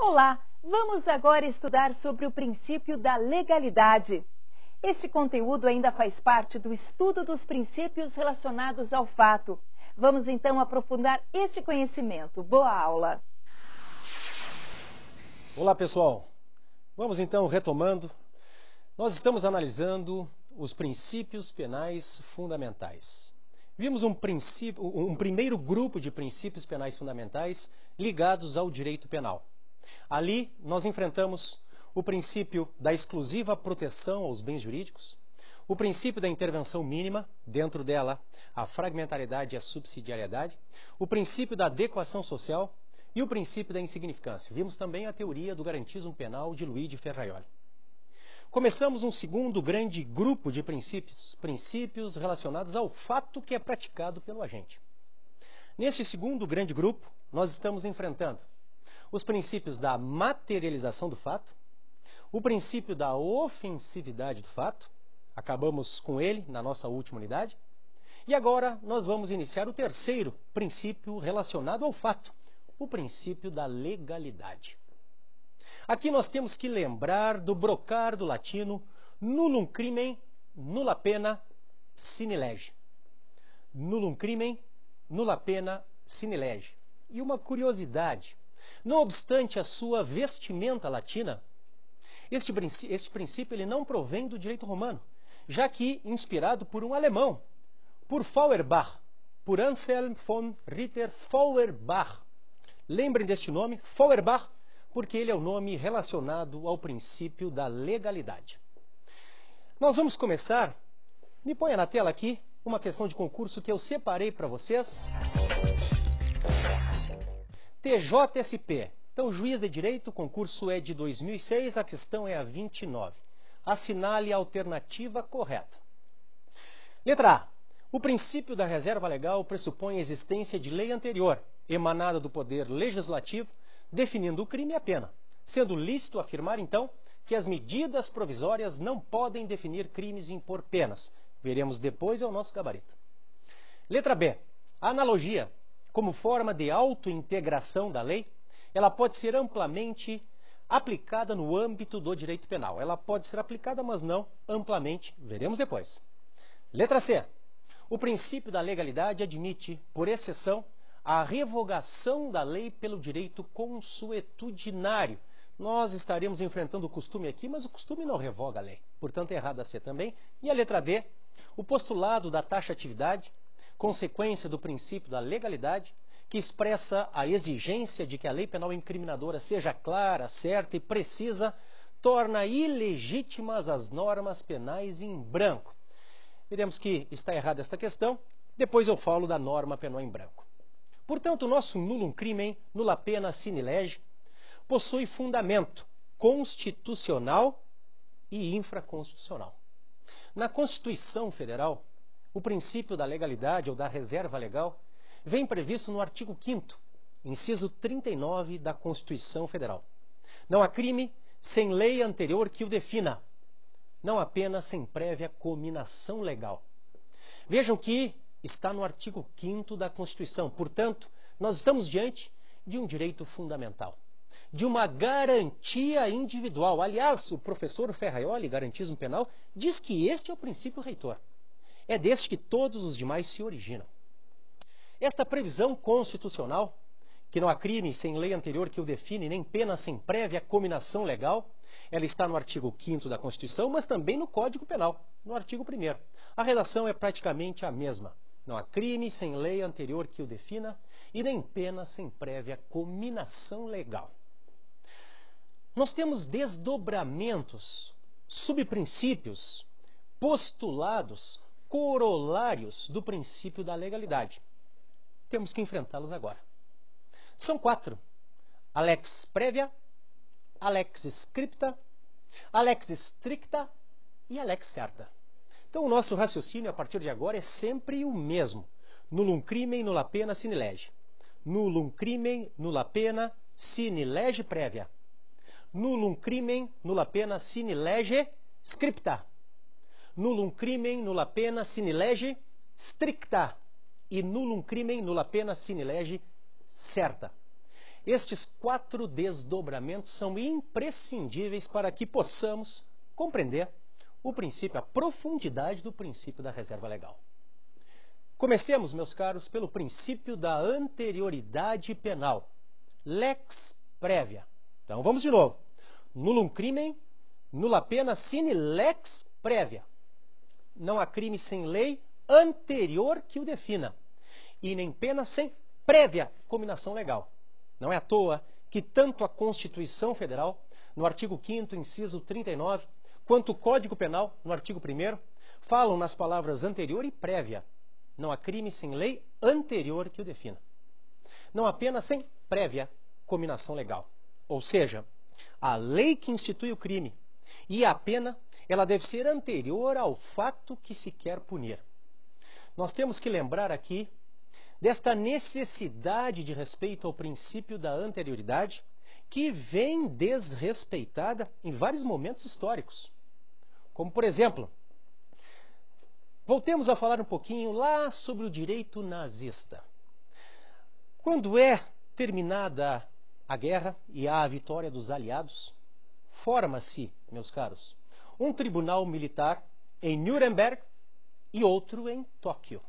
Olá, vamos agora estudar sobre o princípio da legalidade. Este conteúdo ainda faz parte do estudo dos princípios relacionados ao fato. Vamos então aprofundar este conhecimento. Boa aula! Olá pessoal, vamos então retomando. Nós estamos analisando os princípios penais fundamentais. Vimos um primeiro grupo de princípios penais fundamentais ligados ao direito penal. Ali nós enfrentamos o princípio da exclusiva proteção aos bens jurídicos, o princípio da intervenção mínima, dentro dela a fragmentariedade e a subsidiariedade, o princípio da adequação social e o princípio da insignificância. Vimos também a teoria do garantismo penal de Luigi Ferraioli. Começamos um segundo grande grupo de princípios relacionados ao fato que é praticado pelo agente. Neste segundo grande grupo, nós estamos enfrentando os princípios da materialização do fato, o princípio da ofensividade do fato, acabamos com ele na nossa última unidade, e agora nós vamos iniciar o terceiro princípio relacionado ao fato, o princípio da legalidade. Aqui nós temos que lembrar do brocar do latino nullum crimen, nulla pena, sine lege. Nullum crimen, nulla pena, sine lege. E uma curiosidade, não obstante a sua vestimenta latina, este princípio ele não provém do direito romano, já que inspirado por um alemão, por Feuerbach, por Anselm von Ritter Feuerbach. Lembrem deste nome, Feuerbach, porque ele é o nome relacionado ao princípio da legalidade. Nós vamos começar, me ponha na tela aqui, uma questão de concurso que eu separei para vocês. TJSP. Então, juiz de direito, o concurso é de 2006, a questão é a 29. Assinale a alternativa correta. Letra A. O princípio da reserva legal pressupõe a existência de lei anterior, emanada do poder legislativo, definindo o crime e a pena, sendo lícito afirmar, então, que as medidas provisórias não podem definir crimes e impor penas. Veremos depois, é o nosso gabarito. Letra B. A analogia, como forma de autointegração da lei, ela pode ser amplamente aplicada no âmbito do direito penal. Ela pode ser aplicada, mas não amplamente. Veremos depois. Letra C. O princípio da legalidade admite, por exceção, a revogação da lei pelo direito consuetudinário. Nós estaremos enfrentando o costume aqui, mas o costume não revoga a lei. Portanto, é errado a C também. E a letra D. O postulado da taxatividade, consequência do princípio da legalidade, que expressa a exigência de que a lei penal incriminadora seja clara, certa e precisa, torna ilegítimas as normas penais em branco. Veremos que está errada esta questão, depois eu falo da norma penal em branco. Portanto, o nosso nullum crimen, nulla pena sine lege, possui fundamento constitucional e infraconstitucional. Na Constituição Federal, o princípio da legalidade ou da reserva legal vem previsto no artigo 5º, inciso 39 da Constituição Federal. Não há crime sem lei anterior que o defina. Não há pena sem prévia cominação legal. Vejam que está no artigo 5º da Constituição. Portanto, nós estamos diante de um direito fundamental, de uma garantia individual. Aliás, o professor Ferraioli, Garantismo Penal, diz que este é o princípio reitor. É deste que todos os demais se originam. Esta previsão constitucional, que não há crime sem lei anterior que o define, nem pena sem prévia cominação legal, ela está no artigo 5º da Constituição, mas também no Código Penal, no artigo 1º. A redação é praticamente a mesma. Não há crime sem lei anterior que o defina e nem pena sem prévia cominação legal. Nós temos desdobramentos, subprincípios, postulados, corolários do princípio da legalidade. Temos que enfrentá-los agora. São 4. A lex prévia, a lex scripta, a lex stricta e a lex certa. Então o nosso raciocínio a partir de agora é sempre o mesmo. Nullum crimen, nulla pena, sine lege. Nullum crimen, nulla pena, sine lege prévia. Nullum crimen, nulla pena, sine lege scripta. Nullum crimen, nulla pena, sine lege stricta. E nullum crimen, nulla pena, sine lege certa. Estes 4 desdobramentos são imprescindíveis para que possamos compreender o princípio, a profundidade do princípio da reserva legal. Comecemos, meus caros, pelo princípio da anterioridade penal, lex prévia. Então vamos de novo. Nullum crimen, nulla pena sine lex prévia. Não há crime sem lei anterior que o defina, e nem pena sem prévia cominação legal. Não é à toa que tanto a Constituição Federal, no artigo 5º, inciso 39, quanto o Código Penal, no artigo 1º, falam nas palavras anterior e prévia. Não há crime sem lei anterior que o defina. Não há pena sem prévia cominação legal. Ou seja, a lei que institui o crime e a pena, ela deve ser anterior ao fato que se quer punir. Nós temos que lembrar aqui desta necessidade de respeito ao princípio da anterioridade, que vem desrespeitada em vários momentos históricos. Como, por exemplo, voltemos a falar um pouquinho lá sobre o direito nazista. Quando é terminada a guerra e há a vitória dos aliados, forma-se, meus caros, um tribunal militar em Nuremberg e outro em Tóquio.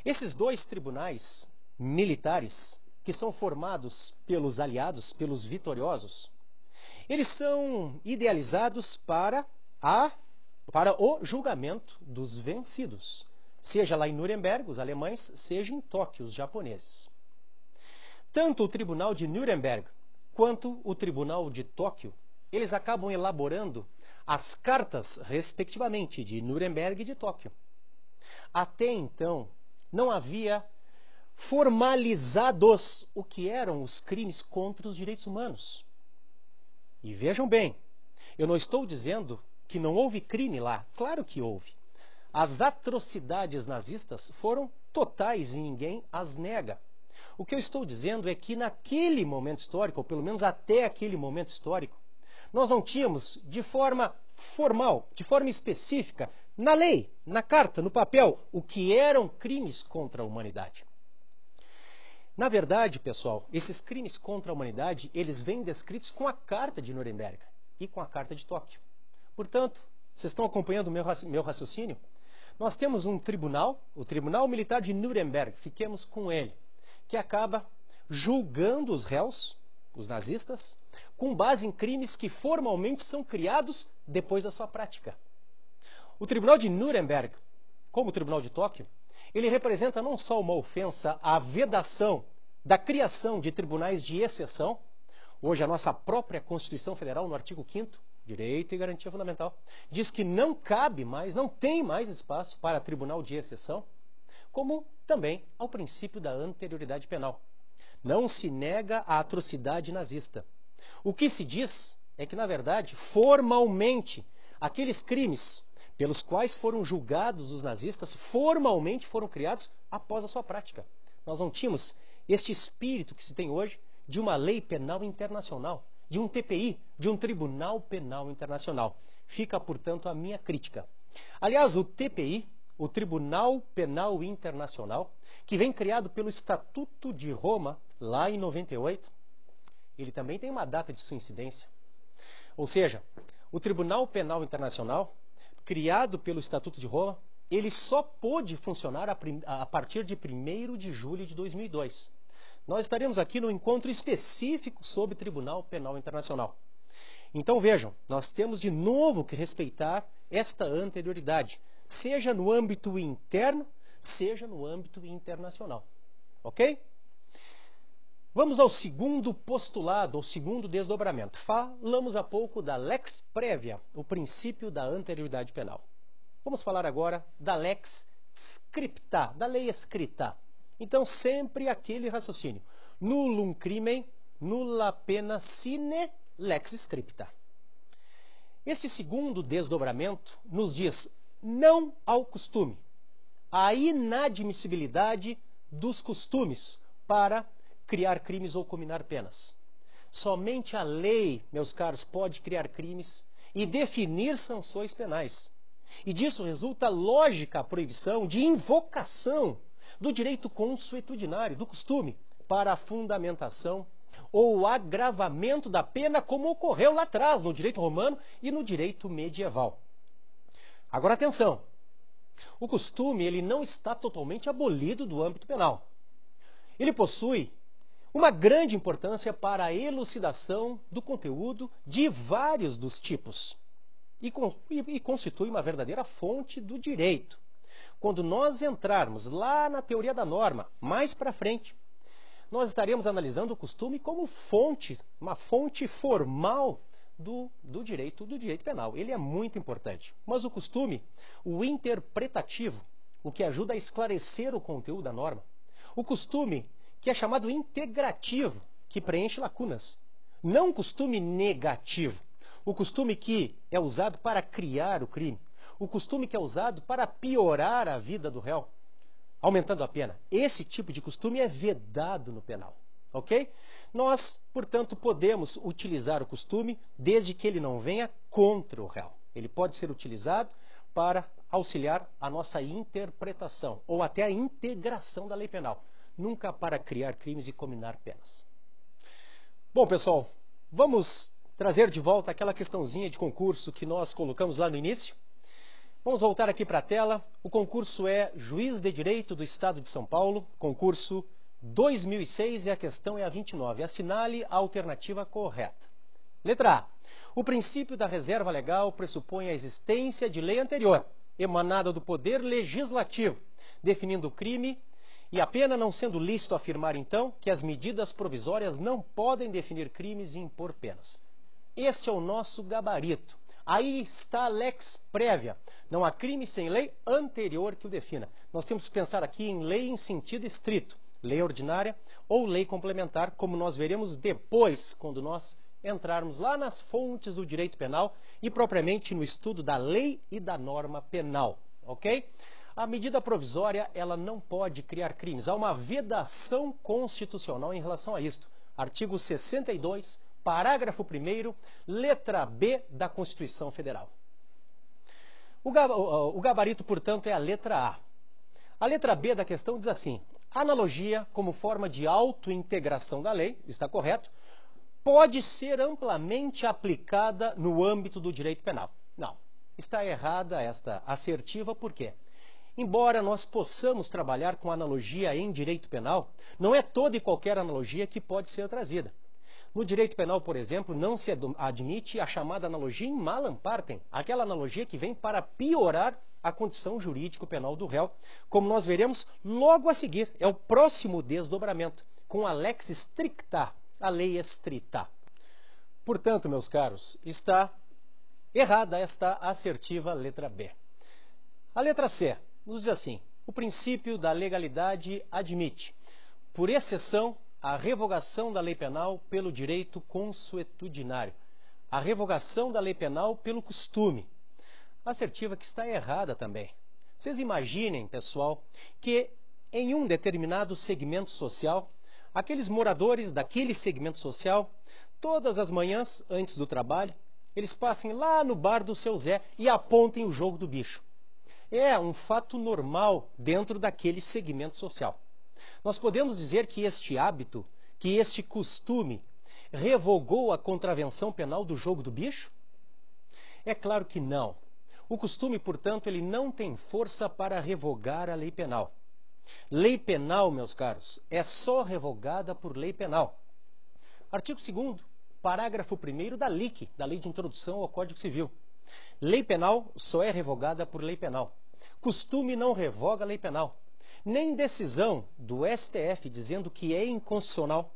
Esses 2 tribunais militares, que são formados pelos aliados, pelos vitoriosos, eles são idealizados para o julgamento dos vencidos, seja lá em Nuremberg, os alemães, seja em Tóquio, os japoneses. Tanto o tribunal de Nuremberg quanto o tribunal de Tóquio, eles acabam elaborando as cartas, respectivamente, de Nuremberg e de Tóquio. Até então, não havia formalizados o que eram os crimes contra os direitos humanos. E vejam bem, eu não estou dizendo que não houve crime lá. Claro que houve. As atrocidades nazistas foram totais e ninguém as nega. O que eu estou dizendo é que naquele momento histórico, ou pelo menos até aquele momento histórico, nós não tínhamos de forma formal, de forma específica, na lei, na carta, no papel, o que eram crimes contra a humanidade. Na verdade, pessoal, esses crimes contra a humanidade, eles vêm descritos com a Carta de Nuremberg e com a Carta de Tóquio. Portanto, vocês estão acompanhando o meu raciocínio? Nós temos um tribunal, o Tribunal Militar de Nuremberg, fiquemos com ele, que acaba julgando os réus, os nazistas, com base em crimes que formalmente são criados depois da sua prática. O Tribunal de Nuremberg, como o Tribunal de Tóquio, ele representa não só uma ofensa à vedação da criação de tribunais de exceção. Hoje a nossa própria Constituição Federal, no artigo 5º, Direito e Garantia Fundamental, diz que não cabe mais, não tem mais espaço para tribunal de exceção, como também ao princípio da anterioridade penal. Não se nega a atrocidade nazista. O que se diz é que, na verdade, formalmente, aqueles crimes pelos quais foram julgados os nazistas, formalmente foram criados após a sua prática. Nós não tínhamos este espírito que se tem hoje de uma lei penal internacional, de um TPI, de um Tribunal Penal Internacional. Fica, portanto, a minha crítica. Aliás, o TPI, o Tribunal Penal Internacional, que vem criado pelo Estatuto de Roma, lá em 98, ele também tem uma data de sua incidência. Ou seja, o Tribunal Penal Internacional, criado pelo Estatuto de Roma, ele só pôde funcionar a partir de 1º de julho de 2002. Nós estaremos aqui no encontro específico sobre Tribunal Penal Internacional. Então vejam, nós temos de novo que respeitar esta anterioridade, seja no âmbito interno, seja no âmbito internacional. Ok? Vamos ao segundo postulado, ao segundo desdobramento. Falamos há pouco da lex prévia, o princípio da anterioridade penal. Vamos falar agora da lex scripta, da lei escrita. Então, sempre aquele raciocínio. Nullum crimen, nulla pena sine lex scripta. Este segundo desdobramento nos diz não ao costume, a inadmissibilidade dos costumes para criar crimes ou cominar penas. Somente a lei, meus caros, pode criar crimes e definir sanções penais. E disso resulta lógica a proibição de invocação do direito consuetudinário, do costume, para a fundamentação ou o agravamento da pena, como ocorreu lá atrás, no direito romano e no direito medieval. Agora atenção, o costume ele não está totalmente abolido do âmbito penal. Ele possui uma grande importância para a elucidação do conteúdo de vários dos tipos e constitui uma verdadeira fonte do direito. Quando nós entrarmos lá na teoria da norma, mais para frente, nós estaremos analisando o costume como fonte, uma fonte formal do direito penal. Ele é muito importante. Mas o costume, o interpretativo, o que ajuda a esclarecer o conteúdo da norma, o costume que é chamado integrativo, que preenche lacunas, não o costume negativo, o costume que é usado para criar o crime, o costume que é usado para piorar a vida do réu, aumentando a pena. Esse tipo de costume é vedado no penal, ok? Nós, portanto, podemos utilizar o costume desde que ele não venha contra o réu. Ele pode ser utilizado para auxiliar a nossa interpretação ou até a integração da lei penal, nunca para criar crimes e combinar penas. Bom, pessoal, vamos trazer de volta aquela questãozinha de concurso que nós colocamos lá no início. Vamos voltar aqui para a tela. O concurso é Juiz de Direito do Estado de São Paulo, concurso 2006 e a questão é a 29. Assinale a alternativa correta. Letra A. O princípio da reserva legal pressupõe a existência de lei anterior, emanada do Poder Legislativo, definindo o crime e a pena, não sendo lícito afirmar, então, que as medidas provisórias não podem definir crimes e impor penas. Este é o nosso gabarito. Aí está a lex prévia. Não há crime sem lei anterior que o defina. Nós temos que pensar aqui em lei em sentido estrito, lei ordinária ou lei complementar, como nós veremos depois, quando nós entrarmos lá nas fontes do direito penal e propriamente no estudo da lei e da norma penal, ok? A medida provisória, ela não pode criar crimes. Há uma vedação constitucional em relação a isto. Artigo 62, parágrafo 1º, letra B da Constituição Federal. O gabarito, portanto, é a letra A. A letra B da questão diz assim: analogia como forma de autointegração da lei, está correto, pode ser amplamente aplicada no âmbito do direito penal. Não, está errada esta assertiva, por quê? Embora nós possamos trabalhar com analogia em direito penal, não é toda e qualquer analogia que pode ser trazida. No direito penal, por exemplo, não se admite a chamada analogia in malam partem, aquela analogia que vem para piorar a condição jurídico-penal do réu, como nós veremos logo a seguir. É o próximo desdobramento, com a lex stricta, a lei estrita. Portanto, meus caros, está errada esta assertiva letra B. A letra C nos diz assim: o princípio da legalidade admite, por exceção, a revogação da lei penal pelo direito consuetudinário, a revogação da lei penal pelo costume. Assertiva que está errada também. Vocês imaginem, pessoal, que em um determinado segmento social, aqueles moradores daquele segmento social, todas as manhãs antes do trabalho, eles passem lá no bar do seu Zé e apontem o jogo do bicho. É um fato normal dentro daquele segmento social. Nós podemos dizer que este hábito, que este costume, revogou a contravenção penal do jogo do bicho? É claro que não. O costume, portanto, ele não tem força para revogar a lei penal. Lei penal, meus caros, é só revogada por lei penal. Artigo 2º, parágrafo 1º da LIC, da Lei de Introdução ao Código Civil. Lei penal só é revogada por lei penal. Costume não revoga a lei penal. Nem decisão do STF dizendo que é inconstitucional.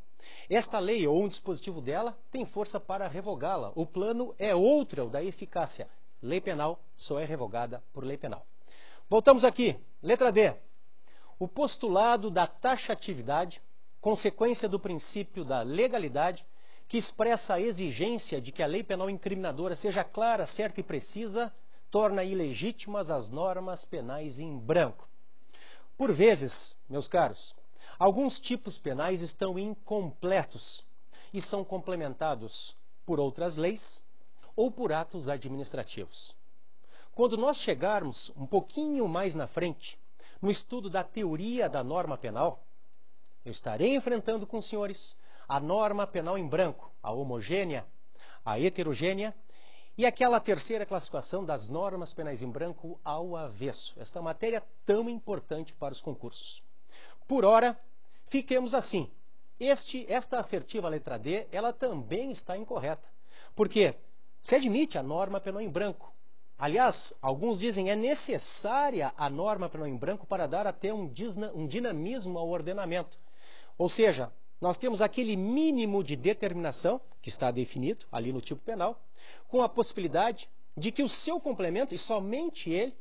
Esta lei ou um dispositivo dela tem força para revogá-la. O plano é outro, é o da eficácia. Lei penal só é revogada por lei penal. Voltamos aqui. Letra D. O postulado da taxatividade, consequência do princípio da legalidade, que expressa a exigência de que a lei penal incriminadora seja clara, certa e precisa, torna ilegítimas as normas penais em branco. Por vezes, meus caros, alguns tipos penais estão incompletos e são complementados por outras leis ou por atos administrativos. Quando nós chegarmos um pouquinho mais na frente, no estudo da teoria da norma penal, eu estarei enfrentando com os senhores a norma penal em branco, a homogênea, a heterogênea e aquela terceira classificação das normas penais em branco ao avesso. Esta matéria tão importante para os concursos. Por ora, fiquemos assim. Esta assertiva letra D, ela também está incorreta. Porque se admite a norma penal em branco. Aliás, alguns dizem é necessária a norma penal em branco para dar até um dinamismo ao ordenamento. Ou seja, nós temos aquele mínimo de determinação, que está definido ali no tipo penal, com a possibilidade de que o seu complemento, e somente ele,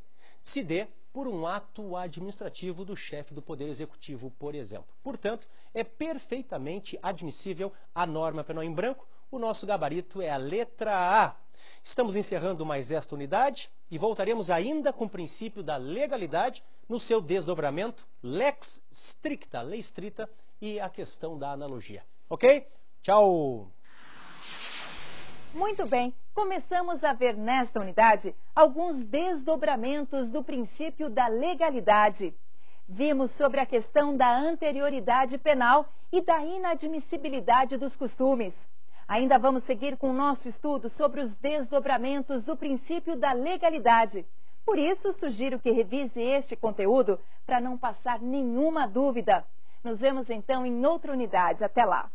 se dê por um ato administrativo do chefe do Poder Executivo, por exemplo. Portanto, é perfeitamente admissível a norma penal em branco. O nosso gabarito é a letra A. Estamos encerrando mais esta unidade e voltaremos ainda com o princípio da legalidade no seu desdobramento lex stricta, lei estrita, e a questão da analogia. Ok? Tchau! Muito bem, começamos a ver nesta unidade alguns desdobramentos do princípio da legalidade. Vimos sobre a questão da anterioridade penal e da inadmissibilidade dos costumes. Ainda vamos seguir com o nosso estudo sobre os desdobramentos do princípio da legalidade. Por isso, sugiro que revise este conteúdo para não passar nenhuma dúvida. Nos vemos então em outra unidade. Até lá!